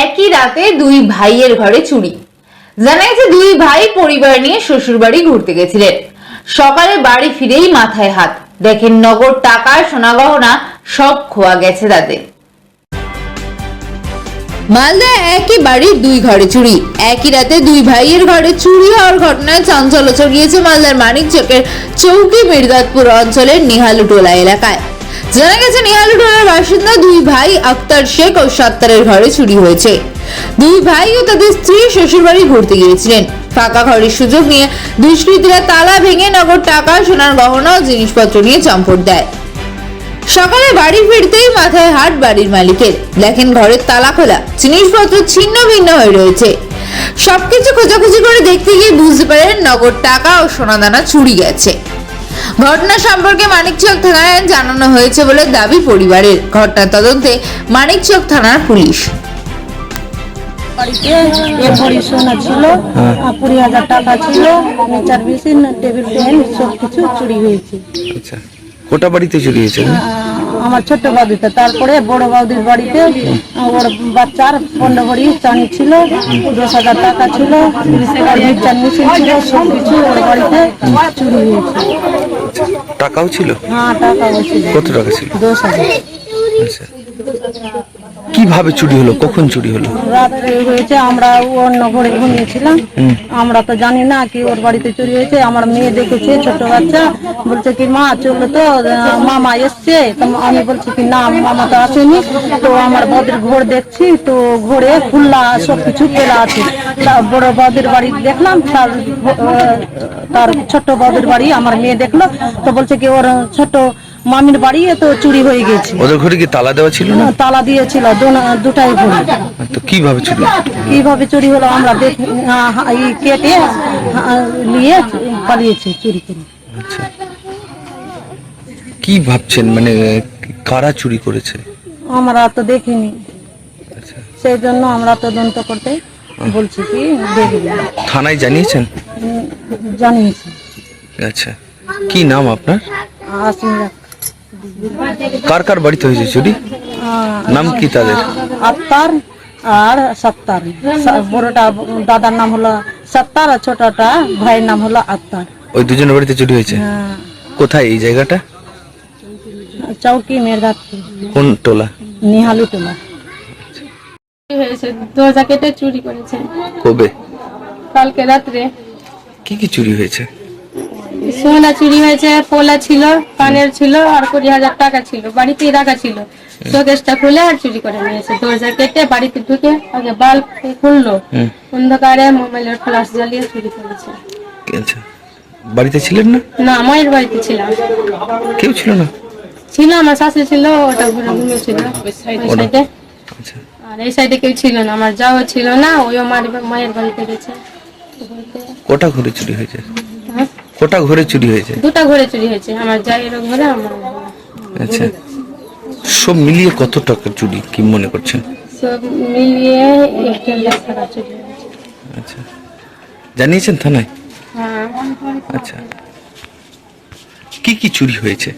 একই রাতে দুই ভাইয়ের ঘরে চুরি। জানা গেছে দুই ভাই পরিবার নিয়ে শ্বশুর বাড়ি ঘুরতে গেছিলেন। সকালে বাড়ি ফিরেই মাথায় হাত, দেখেন নগদ টাকা সোনা গহনা সব খোয়া গেছে তাদের। মালদায় একই বাড়ির দুই ঘরে চুরি। একই রাতে দুই ভাইয়ের ঘরে চুরি হওয়ার ঘটনায় চাঞ্চল্য ছড়িয়েছে মালদার মানিকচকের চৌকি মির্গাতপুর অঞ্চলের নিহালুটোলা এলাকায়। জানা গেছে নিহালুটোলার বাসিন্দা দুই ভাই আক্তার শেখ ও সত্তারের ঘরে চুরি হয়েছে। দুই ভাই ও তাদের স্ত্রী শ্বশুর বাড়ি ঘুরতে গিয়েছিলেন। ফাঁকা ঘরের সুযোগ নিয়ে দুষ্কৃতীরা তালা ভেঙে নগদ টাকা সোনার গহনা ও জিনিসপত্র নিয়ে চম্পট দেয়। সকালে বাড়ি ফিরতেই মাথায় হাত বাড়ির মালিকের, দেখেন ঘরের তালা খোলা, জিনিসপত্র ছিন্ন ভিন্ন হয়ে রয়েছে। সবকিছু খোঁজাখুঁজি করে দেখতে গিয়ে বুঝতে পারেন নগদ টাকা ও সোনাদানা চুরি গেছে। ঘটনা সম্পর্কে মানিকচক থানায় জানানো হয়েছে বলে দাবি পরিবারের। ঘটনার তদন্তে মানিকচক থানার পুলিশ। বাড়িতে এক ভরি সোনা ছিল, 20,000 টাকা ছিল, মিটার মেশিন, টেবিল ফ্যান সবকিছু চুরি হয়েছে। আচ্ছা, কোটা বাড়িতে চুরি হয়েছে? আমার ছোট বাড়িতে, তারপরে বড় বাউদির বাড়িতে ওর বাচ্চার 15 ভরি চাঁদি ছিল, 10,000 টাকা ছিল, মিটার মেশিন ছিল, সবকিছু ওর বাড়িতে চুরি হয়েছে। টাকাও ছিল? হ্যাঁ, টাকাও ছিল। কত টাকা ছিল? 10,000। আচ্ছা, কিভাবে চুরি হলো, কখন চুরি হলো? রাত্রে হয়েছে, আমরা অন্য ঘরে ঘুমিয়েছিলাম, আমরা তো জানি না কি ওর বাড়িতে চুরি হয়েছে। আমার মেয়ে দেখেছে, ছোট বাচ্চা, বলছে কি মা চলো তো, মামা এসছে। তো আমি বলছি কি না, মামা তো আসেনি। তো আমার বদের ঘর দেখছি, তো ঘরে খুল্লা সবকিছু ফেলা আছে। বড় বদের বাড়ি দেখলাম, তার ছোট বদের বাড়ি আমার মেয়ে দেখলো, তো বলছে কি ওর ছোট মামির বাড়ি তো চুরি হয়ে গেছে। ওদের ঘরে কি তালা দেওয়া ছিল না? তালা দিয়েছিল, দুটাই ঘরে। তো কিভাবে চুরি? কিভাবে চুরি হলো আমরা কেটে নিয়ে পালিয়েছে চুরি করে। আচ্ছা, কি ভাবছেন, মানে কারা চুরি করেছে? আমরা তো দেখিনি, আচ্ছা, সেই জন্য আমরা তদন্ত করতে বলছি কি দেখবি। থানায় জানিয়েছেন? জানিয়েছি। আচ্ছা, কি নাম আপনার? আসমিরা। কার কার বাড়িতে হয়েছে চুরি? নাম কি তাদের? আত্মার আর সত্তার। বড়টা দাদার নাম হলো সত্তার, আর ছোটটা ভাইয়ের নাম হলো আত্মার। ওই দুজনের বাড়িতে চুরি হয়েছে? হ্যাঁ, কোথায় এই জায়গাটা? চৌকি মির্গাতপুর, কোন টোলা? নিহালুটোলা। হয়েছে, দরজা কেটে চুরি করেছে কবে? কালকে রাত্রে। কি কি চুরি হয়েছে? সোনা চুরি হয়েছে, পোলা ছিল, কানের ছিল, আর 20,000 টাকা ছিল, বাড়িতেই রাখা ছিল। শোকেসটা খুলে আর চুরি করে নিয়েছে। দরজা কেটে বাড়িতে ঢুকে আগে বাল্ব খুললো, অন্ধকারে মোবাইলের ফ্ল্যাশ জ্বালিয়ে চুরি করেছে। আচ্ছা, বাড়িতে ছিলেন না? না, মায়ের বাড়িতে ছিলাম। কেউ ছিল না? ছিল, আমার শাশুড়ি ছিল, ওটা ঘুরে ঘুমিয়েছিল ওই সাইডে। আচ্ছা, আর এই সাইডে কেউ ছিল না, আমার যাও ছিল না, ওই মায়ের বাড়িতে গেছে। কোটা ঘরে চুরি হয়েছে? হ্যাঁ, কোটা ঘরে চুরি হয়েছে? দুটা ঘরে চুরি হয়েছে, আমার জায়ের ঘরে, আমার আচ্ছা, সব মিলিয়ে কত টাকা চুরি কি মনে করছেন? সব মিলিয়ে 1,00,000 টাকা চুরি হয়েছে। আচ্ছা, জানিয়েছেন থানায়? হ্যাঁ, আচ্ছা, কি কি চুরি হয়েছে?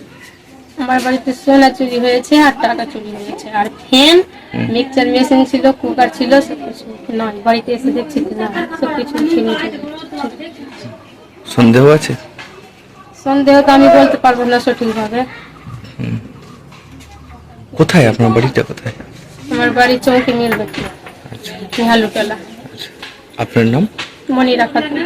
আমার বাড়িতে সোনা চুরি হয়েছে আর টাকা চুরি হয়েছে, আর ফ্যান, মিক্সচার মেশিন ছিল, কুকার ছিল, সবকিছু নয়। বাড়িতে এসে দেখছি না, সবকিছু ছিল। সন্দেহ আছে? সন্দেহ তো আমি বলতে পারবো না সঠিকভাবে। কোথায় আপনার বাড়িটা, কোথায়? আমার বাড়ি চৌকি মিলবে, নিহালুটোলা। আচ্ছা, আপনার নাম? মনিরা খাতুন।